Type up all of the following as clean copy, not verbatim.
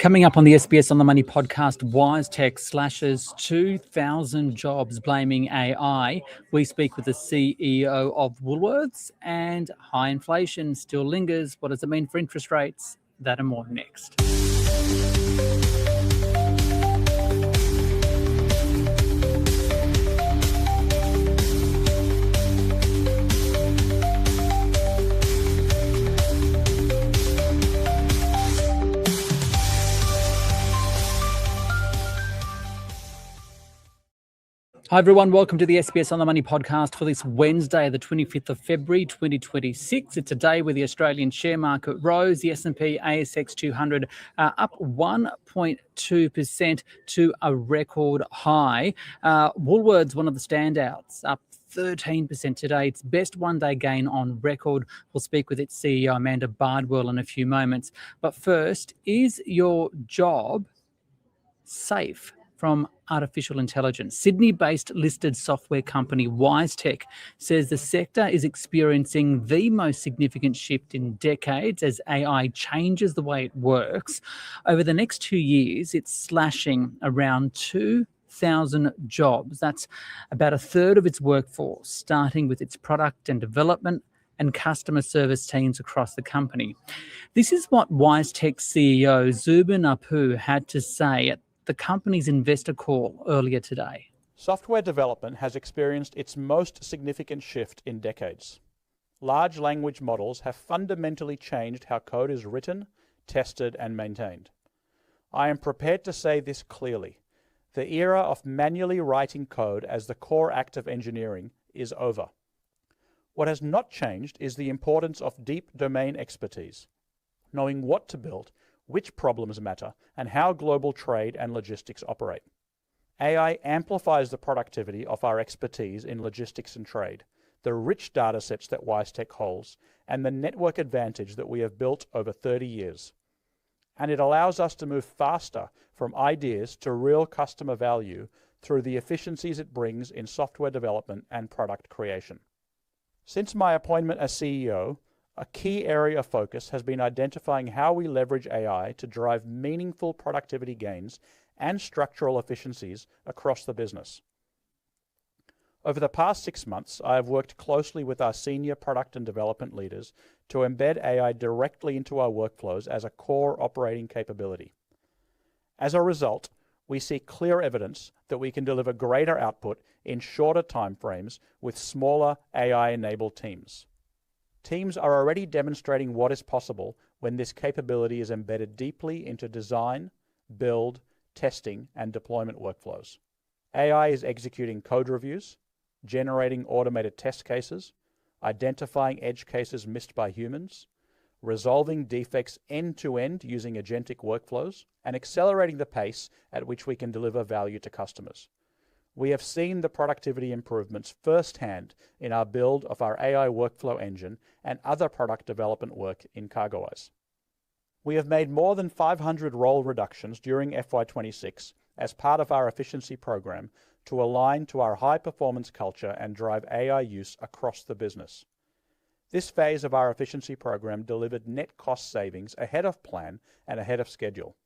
Coming up on the SBS On The Money podcast, Wisetech slashes 2,000 jobs blaming AI. We speak with the CEO of Woolworths, and high inflation still lingers. What does it mean for interest rates? That and more next. Hi everyone, welcome to the SBS On The Money podcast for this Wednesday, the 25th of February 2026. It's a day where the Australian share market rose. The S&P ASX 200 up 1.2% to a record high. Woolworths, one of the standouts, up 13% today. Its best one-day gain on record. We'll speak with its CEO Amanda Bardwell in a few moments. But first, is your job safe from artificial intelligence? Sydney-based listed software company Wisetech says the sector is experiencing the most significant shift in decades as AI changes the way it works. Over the next 2 years, it's slashing around 2,000 jobs. That's about a third of its workforce, starting with its product and development and customer service teams across the company. This is what Wisetech CEO Zubin Appoo had to say at the company's investor call earlier today. Software development has experienced its most significant shift in decades. Large language models have fundamentally changed how code is written, tested, and maintained. I am prepared to say this clearly. The era of manually writing code as the core act of engineering is over. What has not changed is the importance of deep domain expertise, knowing what to build, which problems matter, and how global trade and logistics operate. AI amplifies the productivity of our expertise in logistics and trade, the rich data sets that Wisetech holds, and the network advantage that we have built over 30 years. And it allows us to move faster from ideas to real customer value through the efficiencies it brings in software development and product creation. Since my appointment as CEO, a key area of focus has been identifying how we leverage AI to drive meaningful productivity gains and structural efficiencies across the business. Over the past 6 months, I have worked closely with our senior product and development leaders to embed AI directly into our workflows as a core operating capability. As a result, we see clear evidence that we can deliver greater output in shorter timeframes with smaller AI-enabled teams. Teams are already demonstrating what is possible when this capability is embedded deeply into design, build, testing, and deployment workflows. AI is executing code reviews, generating automated test cases, identifying edge cases missed by humans, resolving defects end-to-end using agentic workflows, and accelerating the pace at which we can deliver value to customers. We have seen the productivity improvements firsthand in our build of our AI workflow engine and other product development work in CargoWise. We have made more than 500 role reductions during FY26 as part of our efficiency program to align to our high-performance culture and drive AI use across the business. This phase of our efficiency program delivered net cost savings ahead of plan and ahead of schedule.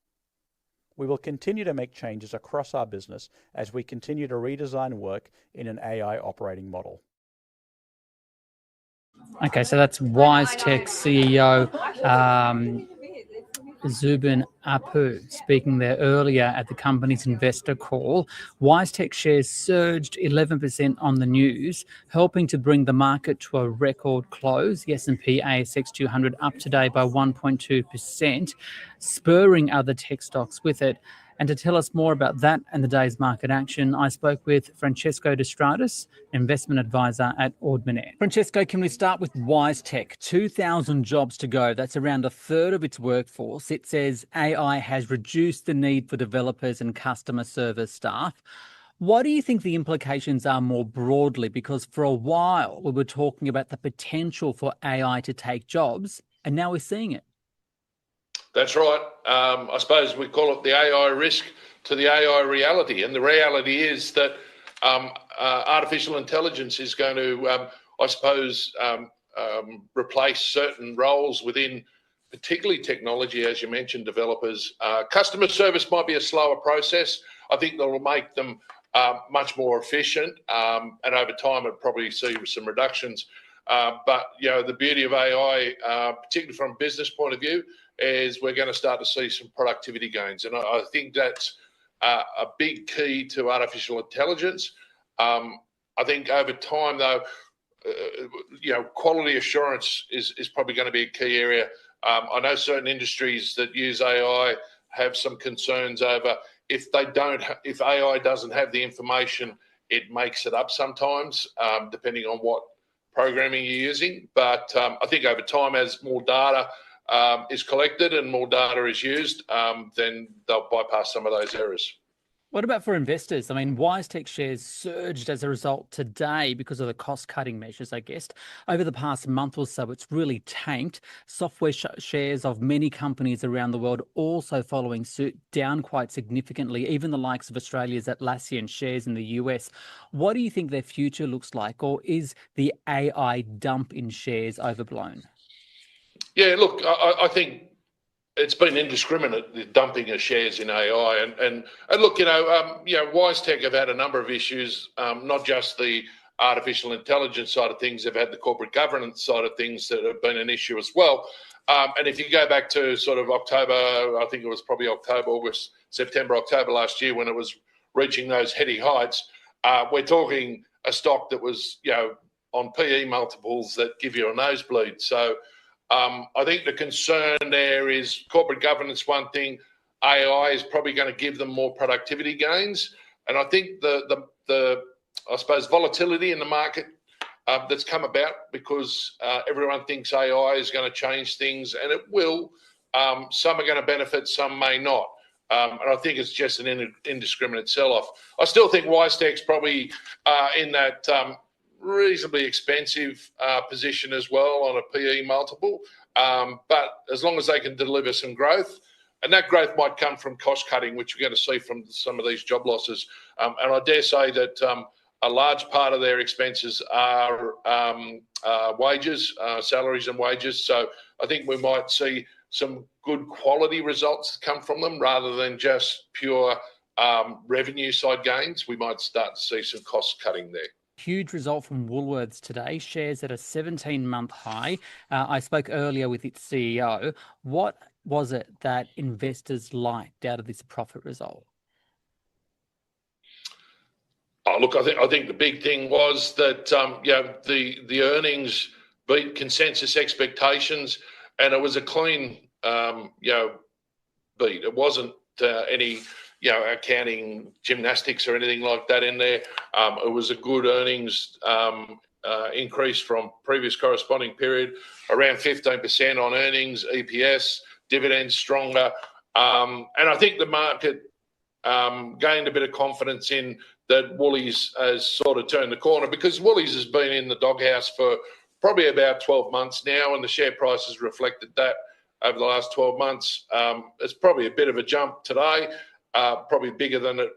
We will continue to make changes across our business as we continue to redesign work in an AI operating model. Okay, so that's Wisetech CEO Zubin Appoo speaking there earlier at the company's investor call. Wisetech shares surged 11% on the news, helping to bring the market to a record close. The S&P ASX 200 up today by 1.2%, spurring other tech stocks with it. And to tell us more about that and the day's market action, I spoke with Francesco De Stradis, investment advisor at Ord Minnett. Francesco, can we start with Wisetech? 2,000 jobs to go. That's around a third of its workforce. It says AI has reduced the need for developers and customer service staff. What do you think the implications are more broadly? Because for a while we were talking about the potential for AI to take jobs, and now we're seeing it. That's right. I suppose we call it the AI risk to the AI reality. And the reality is that artificial intelligence is going to, replace certain roles within particularly technology, as you mentioned, developers. Customer service might be a slower process. I think that will make them much more efficient, and over time it'll probably see some reductions. But the beauty of AI, particularly from a business point of view, is we're going to start to see some productivity gains, and I think that's a big key to artificial intelligence. I think over time, though, quality assurance is probably going to be a key area. I know certain industries that use AI have some concerns over if AI doesn't have the information, it makes it up sometimes, depending on what programming you're using. But I think over time, as more data is collected and more data is used, then they'll bypass some of those errors. What about for investors? I mean, Wisetech shares surged as a result today because of the cost-cutting measures, I guess. Over the past month or so, it's really tanked. Software shares of many companies around the world also following suit, down quite significantly, even the likes of Australia's Atlassian shares in the US. What do you think their future looks like, or is the AI dump in shares overblown? Yeah, look, I think it's been indiscriminate, the dumping of shares in AI, and look, Wisetech have had a number of issues, not just the artificial intelligence side of things. They've had the corporate governance side of things that have been an issue as well. And if you go back to sort of October, I think it was probably September, October last year when it was reaching those heady heights, we're talking a stock that was, on PE multiples that give you a nosebleed. So I think the concern there is corporate governance, one thing. AI is probably going to give them more productivity gains, and I think the I suppose volatility in the market that's come about because everyone thinks AI is going to change things, and it will. Some are going to benefit, some may not, and I think it's just an indiscriminate sell-off. I still think Wisetech's probably in that reasonably expensive position as well on a PE multiple, but as long as they can deliver some growth, and that growth might come from cost cutting, which we're going to see from some of these job losses, and I dare say that a large part of their expenses are wages, salaries and wages. So I think we might see some good quality results come from them rather than just pure revenue side gains. We might start to see some cost cutting there. Huge result from Woolworths today, shares at a 17-month high. I spoke earlier with its CEO. What was it that investors liked out of this profit result? Oh, look, I think the big thing was that the earnings beat consensus expectations, and it was a clean beat. It wasn't any accounting gymnastics or anything like that in there. It was a good earnings increase from previous corresponding period, around 15% on earnings, EPS, dividends stronger. And I think the market gained a bit of confidence in that Woolies has sort of turned the corner, because Woolies has been in the doghouse for probably about 12 months now, and the share price has reflected that over the last 12 months. It's probably a bit of a jump today, probably bigger than it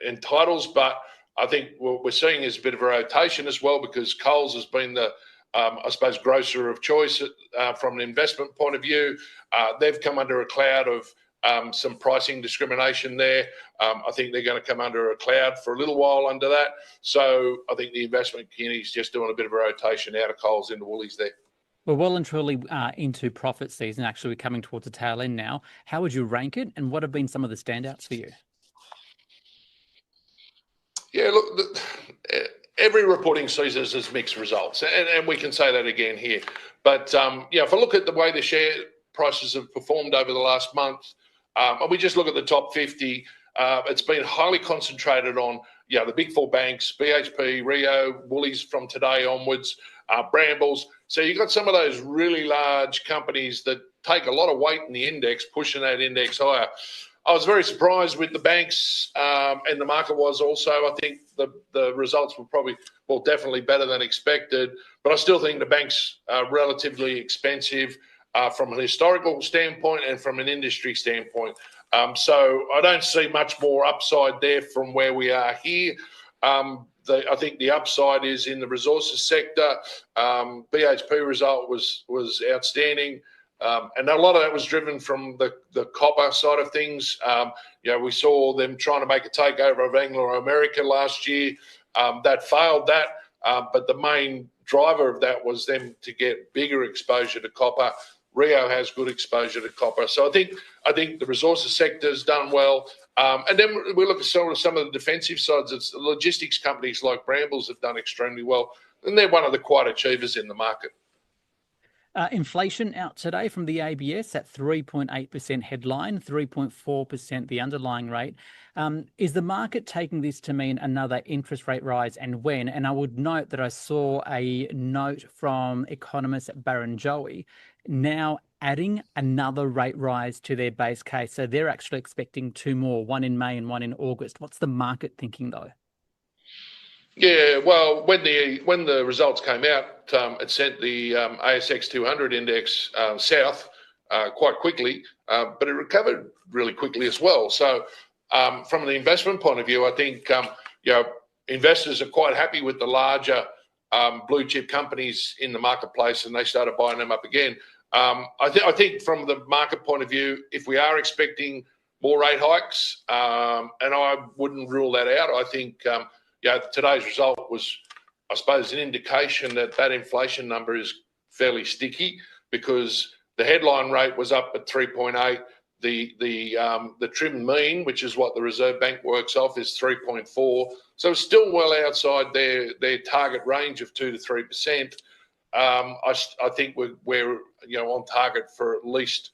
entitles, but I think what we're seeing is a bit of a rotation as well, because Coles has been the, I suppose, grocer of choice from an investment point of view. They've come under a cloud of some pricing discrimination there. I think they're going to come under a cloud for a little while under that. So I think the investment community is just doing a bit of a rotation out of Coles into Woolies there. We're well and truly into profit season. Actually, we're coming towards the tail end now. How would you rank it, and what have been some of the standouts for you? Yeah, look, every reporting season has mixed results, and we can say that again here. But if I look at the way the share prices have performed over the last month, and we just look at the top 50, it's been highly concentrated on the big four banks: BHP, Rio, Woolies from today onwards, Brambles. So you've got some of those really large companies that take a lot of weight in the index, pushing that index higher. I was very surprised with the banks, and the market was also. I think the results were definitely better than expected, but I still think the banks are relatively expensive from an historical standpoint and from an industry standpoint. So I don't see much more upside there from where we are here. I think the upside is in the resources sector. BHP result was outstanding. And a lot of that was driven from the copper side of things. We saw them trying to make a takeover of Anglo America last year. That failed but the main driver of that was them to get bigger exposure to copper. Rio has good exposure to copper. So I think the resources sector's done well. And then we look at some of the defensive sides. It's the logistics companies like Brambles have done extremely well. And they're one of the quiet achievers in the market. Inflation out today from the ABS at 3.8% headline, 3.4% the underlying rate. Is the market taking this to mean another interest rate rise, and when? And I would note that I saw a note from economists at Barrenjoey now adding another rate rise to their base case. So they're actually expecting two more, one in May and one in August. What's the market thinking though? Yeah, well, when the results came out, it sent the ASX 200 index south quite quickly, but it recovered really quickly as well. So from the investment point of view, I think investors are quite happy with the larger blue chip companies in the marketplace, and they started buying them up again. I think from the market point of view, if we are expecting more rate hikes, and I wouldn't rule that out, I think today's result was, I suppose, an indication that inflation number is fairly sticky, because the headline rate was up at 3.8. The trim mean, which is what the Reserve Bank works off, is 3.4. So it's still well outside their target range of 2 to 3%. I think we're on target for at least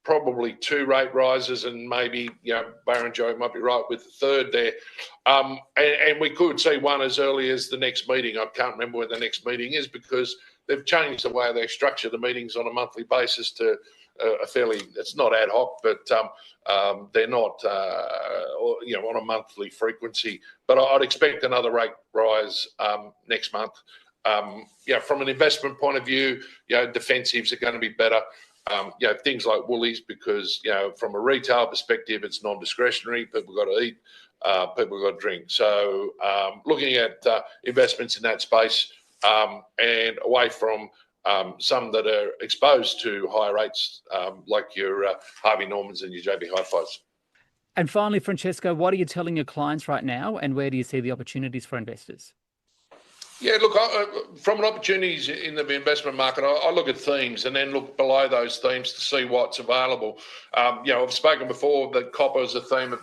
probably two rate rises, and maybe Barrenjoey might be right with the third there, and we could see one as early as the next meeting. I can't remember when the next meeting is, because they've changed the way they structure the meetings on a monthly basis to it's not ad hoc, but they're not on a monthly frequency. But I'd expect another rate rise next month. From an investment point of view, defensives are going to be better. Things like Woolies, because from a retail perspective, it's non-discretionary. People got to eat, people got to drink. So looking at investments in that space, and away from some that are exposed to higher rates, like your Harvey Normans and your JB Hi-Fis. And finally, Francesco, what are you telling your clients right now, and where do you see the opportunities for investors? Yeah, look, from an opportunities in the investment market, I look at themes and then look below those themes to see what's available. I've spoken before that copper is a theme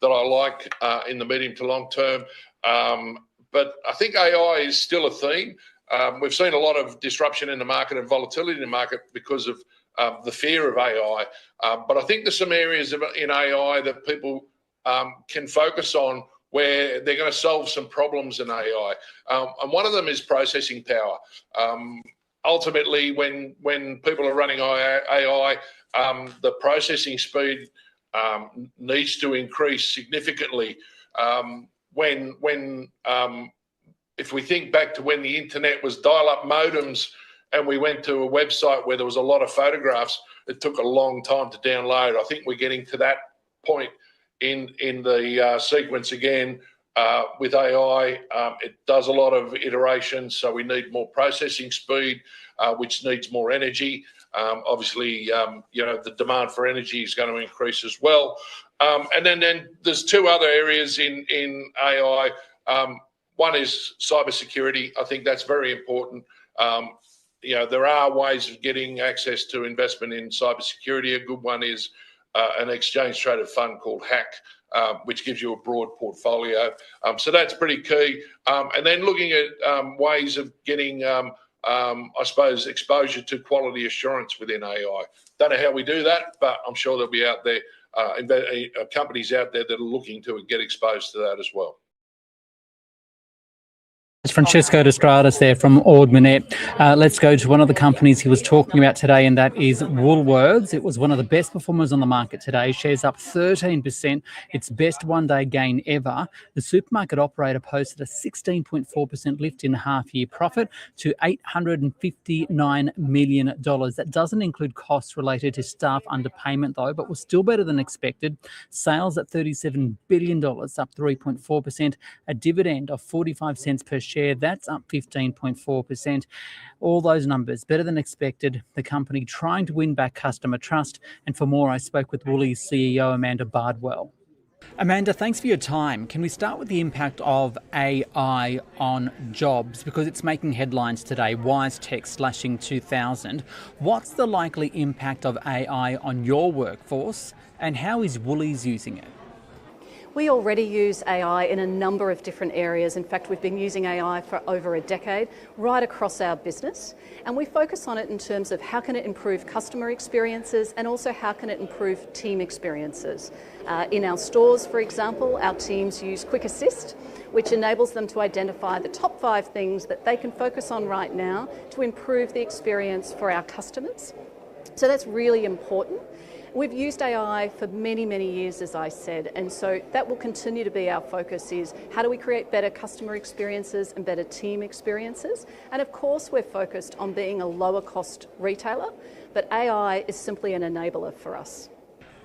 that I like in the medium to long term. But I think AI is still a theme. We've seen a lot of disruption in the market and volatility in the market because of the fear of AI. But I think there's some areas in AI that people can focus on, where they're going to solve some problems in AI. And one of them is processing power. Ultimately, when people are running AI, the processing speed needs to increase significantly. If we think back to when the internet was dial-up modems and we went to a website where there was a lot of photographs, it took a long time to download. I think we're getting to that point in the sequence again with AI. It does a lot of iterations, so we need more processing speed, which needs more energy. Obviously, the demand for energy is going to increase as well. And then there's two other areas in AI. One is cybersecurity. I think that's very important. There are ways of getting access to investment in cybersecurity. A good one is an exchange-traded fund called HACK, which gives you a broad portfolio. So that's pretty key. And then looking at ways of getting, I suppose, exposure to quality assurance within AI. Don't know how we do that, but I'm sure there'll be out there companies out there that are looking to get exposed to that as well. It's Francesco De Stradis there from Ord Minnett. Let's go to one of the companies he was talking about today, and that is Woolworths. It was one of the best performers on the market today. Shares up 13%, its best one-day gain ever. The supermarket operator posted a 16.4% lift in half-year profit to $859 million. That doesn't include costs related to staff underpayment, though, but was still better than expected. Sales at $37 billion, up 3.4%. A dividend of 45 cents per share share. That's up 15.4%. All those numbers better than expected. The company trying to win back customer trust. And for more, I spoke with Woolies CEO Amanda Bardwell. Amanda, thanks for your time. Can we start with the impact of AI on jobs? Because it's making headlines today, Wisetech slashing 2,000. What's the likely impact of AI on your workforce, and how is Woolies using it? We already use AI in a number of different areas. In fact, we've been using AI for over a decade, right across our business. And we focus on it in terms of how can it improve customer experiences and also how can it improve team experiences. In our stores, for example, our teams use Quick Assist, which enables them to identify the top 5 things that they can focus on right now to improve the experience for our customers. So that's really important. We've used AI for many, many years, as I said, and so that will continue to be our focus, is how do we create better customer experiences and better team experiences? And of course, we're focused on being a lower cost retailer, but AI is simply an enabler for us.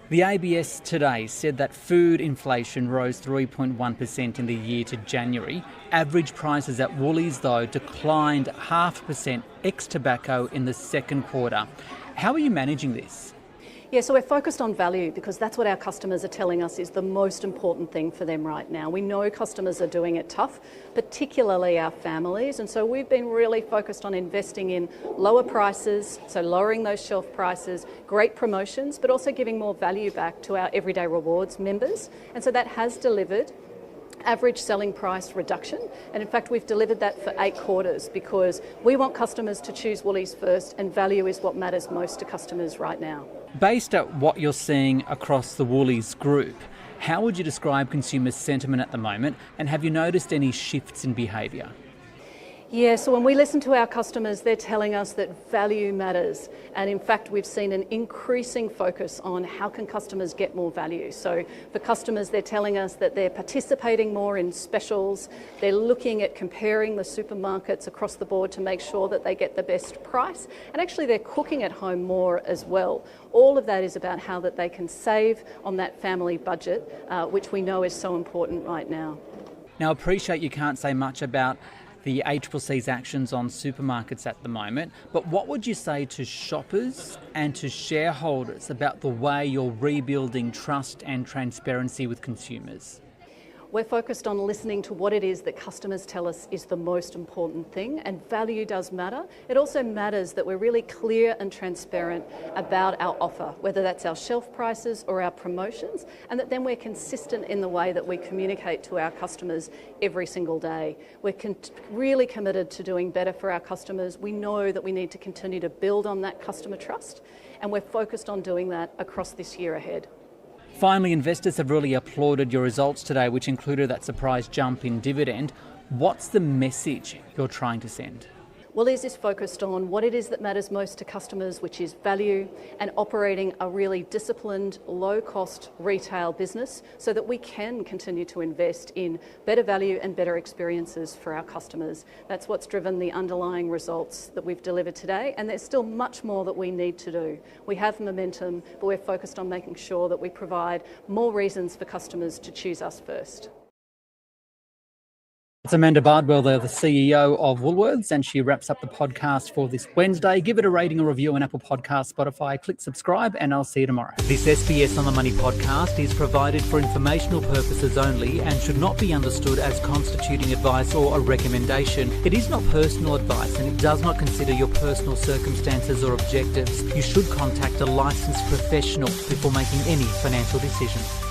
The ABS today said that food inflation rose 3.1% in the year to January. Average prices at Woolies, though, declined 0.5% ex-tobacco in the second quarter. How are you managing this? Yeah, so we're focused on value because that's what our customers are telling us is the most important thing for them right now. We know customers are doing it tough, particularly our families, and so we've been really focused on investing in lower prices, so lowering those shelf prices, great promotions, but also giving more value back to our Everyday Rewards members, and so that has delivered average selling price reduction, and in fact we've delivered that for 8 quarters because we want customers to choose Woolies first, and value is what matters most to customers right now. Based on what you're seeing across the Woolies group, how would you describe consumer sentiment at the moment, and have you noticed any shifts in behaviour? Yeah, so when we listen to our customers, they're telling us that value matters. And in fact, we've seen an increasing focus on how can customers get more value. So for customers, they're telling us that they're participating more in specials. They're looking at comparing the supermarkets across the board to make sure that they get the best price. And actually, they're cooking at home more as well. All of that is about how that they can save on that family budget, which we know is so important right now. Now, I appreciate you can't say much about the ACCC's actions on supermarkets at the moment, but what would you say to shoppers and to shareholders about the way you're rebuilding trust and transparency with consumers? We're focused on listening to what it is that customers tell us is the most important thing, and value does matter. It also matters that we're really clear and transparent about our offer, whether that's our shelf prices or our promotions, and that then we're consistent in the way that we communicate to our customers every single day. We're really committed to doing better for our customers. We know that we need to continue to build on that customer trust, and we're focused on doing that across this year ahead. Finally, investors have really applauded your results today, which included that surprise jump in dividend. What's the message you're trying to send? Woolies is focused on what it is that matters most to customers, which is value, and operating a really disciplined, low-cost retail business so that we can continue to invest in better value and better experiences for our customers. That's what's driven the underlying results that we've delivered today, and there's still much more that we need to do. We have momentum, but we're focused on making sure that we provide more reasons for customers to choose us first. It's Amanda Bardwell, the CEO of Woolworths, and she wraps up the podcast for this Wednesday. Give it a rating or review on Apple Podcasts, Spotify. Click subscribe, and I'll see you tomorrow. This SBS on the Money podcast is provided for informational purposes only and should not be understood as constituting advice or a recommendation. It is not personal advice, and it does not consider your personal circumstances or objectives. You should contact a licensed professional before making any financial decisions.